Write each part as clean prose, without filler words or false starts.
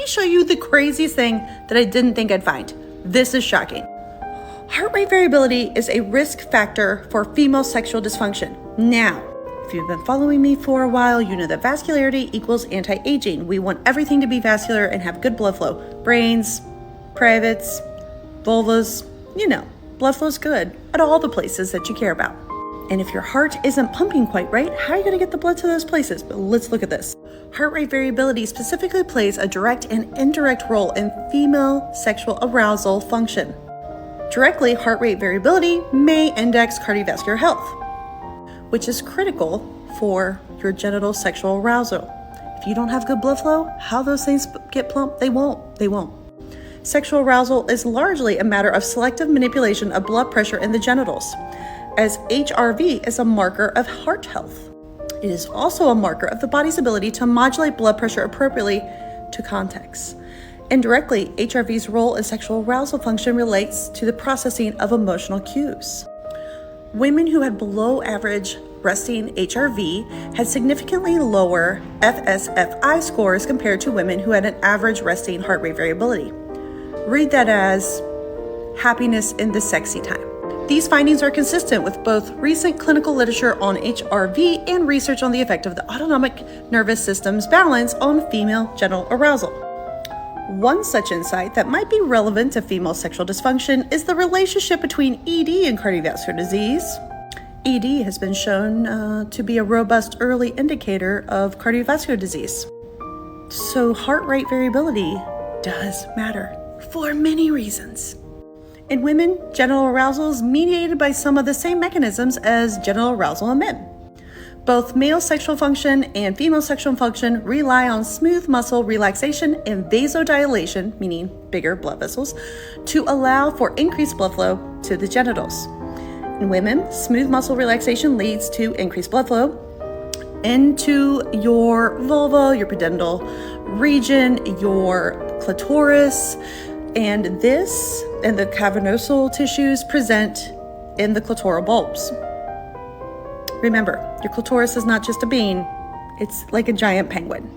me show you the craziest thing that I didn't think I'd find. This is shocking. Heart rate variability is a risk factor for female sexual dysfunction. Now, if you've been following me for a while, you know that vascularity equals anti-aging. We want everything to be vascular and have good blood flow. Brains, privates, vulvas, blood flow's good at all the places that you care about. And if your heart isn't pumping quite right, how are you going to get the blood to those places? But let's look at this. Heart rate variability specifically plays a direct and indirect role in female sexual arousal function. Directly, heart rate variability may index cardiovascular health, which is critical for your genital sexual arousal. If you don't have good blood flow, how those things get plump? They won't. Sexual arousal is largely a matter of selective manipulation of blood pressure in the genitals, as HRV is a marker of heart health. It is also a marker of the body's ability to modulate blood pressure appropriately to context. Indirectly, HRV's role in sexual arousal function relates to the processing of emotional cues. Women who had below average resting HRV had significantly lower FSFI scores compared to women who had an average resting heart rate variability. Read that as happiness in the sexy time. These findings are consistent with both recent clinical literature on HRV and research on the effect of the autonomic nervous system's balance on female genital arousal. One such insight that might be relevant to female sexual dysfunction is the relationship between ED and cardiovascular disease. ED has been shown to be a robust early indicator of cardiovascular disease. So heart rate variability does matter for many reasons. In women, genital arousal is mediated by some of the same mechanisms as genital arousal in men. Both male sexual function and female sexual function rely on smooth muscle relaxation and vasodilation, meaning bigger blood vessels, to allow for increased blood flow to the genitals. In women, smooth muscle relaxation leads to increased blood flow into your vulva, your pudendal region, your clitoris, and the cavernosal tissues present in the clitoral bulbs. Remember, your clitoris is not just a bean, it's like a giant penguin.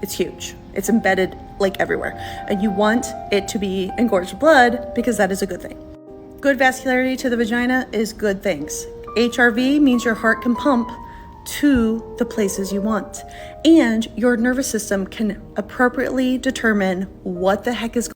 It's huge. It's embedded like everywhere. And you want it to be engorged with blood because that is a good thing. Good vascularity to the vagina is good things. HRV means your heart can pump to the places you want. And your nervous system can appropriately determine what the heck is